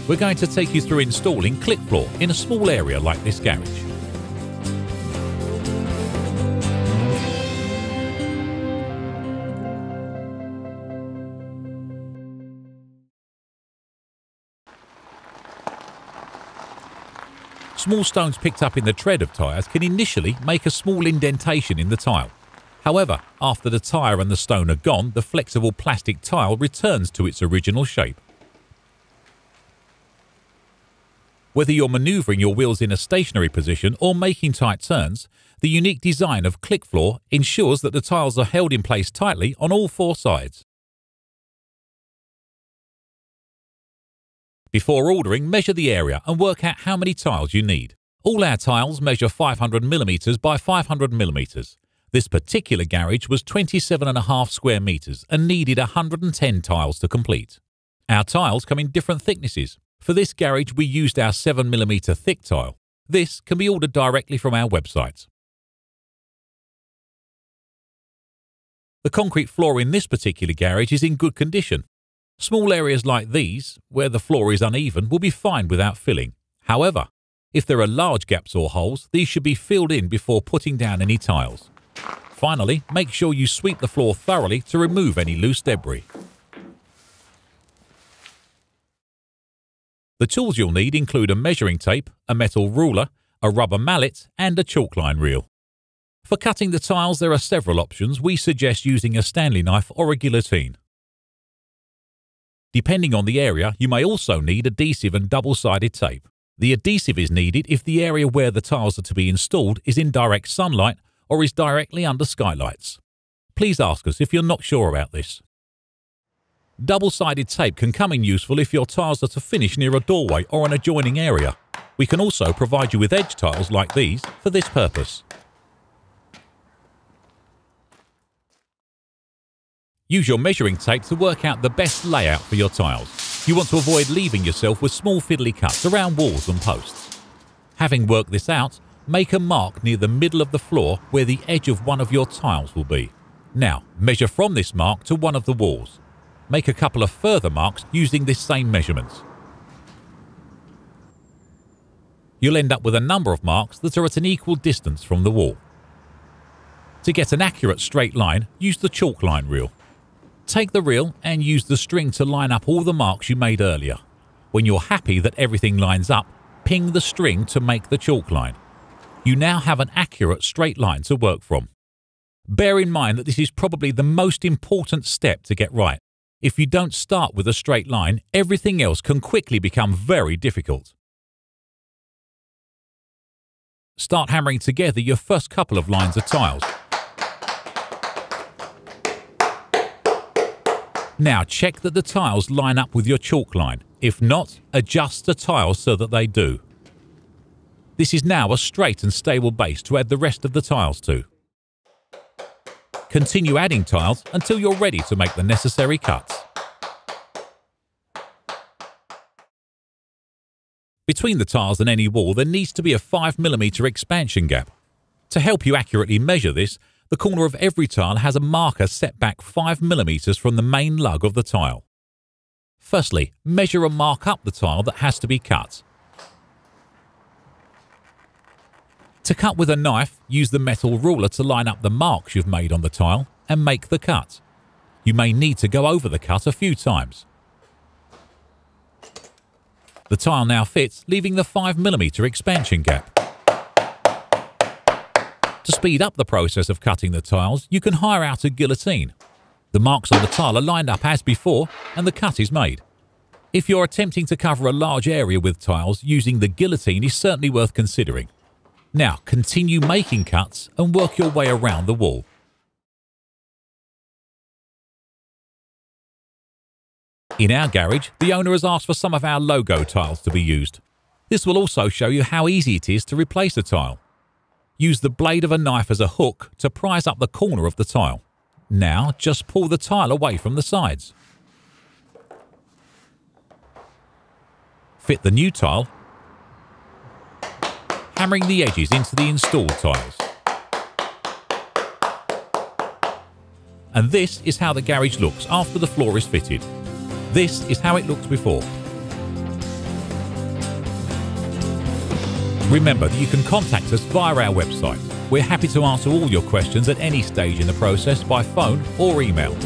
we're going to take you through installing Klik Flor in a small area like this garage. Small stones picked up in the tread of tyres can initially make a small indentation in the tile. However, after the tyre and the stone are gone, the flexible plastic tile returns to its original shape. Whether you're manoeuvring your wheels in a stationary position or making tight turns, the unique design of Klik Flor ensures that the tiles are held in place tightly on all four sides. Before ordering, measure the area and work out how many tiles you need. All our tiles measure 500mm by 500mm. This particular garage was 27.5 square metres and needed 110 tiles to complete. Our tiles come in different thicknesses. For this garage, we used our 7mm thick tile. This can be ordered directly from our website. The concrete floor in this particular garage is in good condition. Small areas like these, where the floor is uneven, will be fine without filling. However, if there are large gaps or holes, these should be filled in before putting down any tiles. Finally, make sure you sweep the floor thoroughly to remove any loose debris. The tools you'll need include a measuring tape, a metal ruler, a rubber mallet, and a chalk line reel. For cutting the tiles, there are several options. We suggest using a Stanley knife or a guillotine. Depending on the area, you may also need adhesive and double-sided tape. The adhesive is needed if the area where the tiles are to be installed is in direct sunlight or is directly under skylights. Please ask us if you're not sure about this. Double-sided tape can come in useful if your tiles are to finish near a doorway or an adjoining area. We can also provide you with edge tiles like these for this purpose. Use your measuring tape to work out the best layout for your tiles. You want to avoid leaving yourself with small fiddly cuts around walls and posts. Having worked this out, make a mark near the middle of the floor where the edge of one of your tiles will be. Now, measure from this mark to one of the walls. Make a couple of further marks using this same measurement. You'll end up with a number of marks that are at an equal distance from the wall. To get an accurate straight line, use the chalk line reel. Take the reel and use the string to line up all the marks you made earlier. When you're happy that everything lines up, ping the string to make the chalk line. You now have an accurate straight line to work from. Bear in mind that this is probably the most important step to get right. If you don't start with a straight line, everything else can quickly become very difficult. Start hammering together your first couple of lines of tiles. Now check that the tiles line up with your chalk line. If not, adjust the tiles so that they do. This is now a straight and stable base to add the rest of the tiles to. Continue adding tiles until you're ready to make the necessary cuts. Between the tiles and any wall, there needs to be a 5mm expansion gap. To help you accurately measure this, the corner of every tile has a marker set back 5mm from the main lug of the tile. Firstly, measure and mark up the tile that has to be cut. To cut with a knife, use the metal ruler to line up the marks you've made on the tile and make the cut. You may need to go over the cut a few times. The tile now fits, leaving the 5mm expansion gap. To speed up the process of cutting the tiles, you can hire out a guillotine. The marks on the tile are lined up as before and the cut is made. If you're attempting to cover a large area with tiles, using the guillotine is certainly worth considering. Now continue making cuts and work your way around the wall. In our garage, the owner has asked for some of our logo tiles to be used. This will also show you how easy it is to replace a tile. Use the blade of a knife as a hook to prise up the corner of the tile. Now just pull the tile away from the sides. Fit the new tile, hammering the edges into the installed tiles. And this is how the garage looks after the floor is fitted. This is how it looks before. Remember that you can contact us via our website. We're happy to answer all your questions at any stage in the process by phone or email.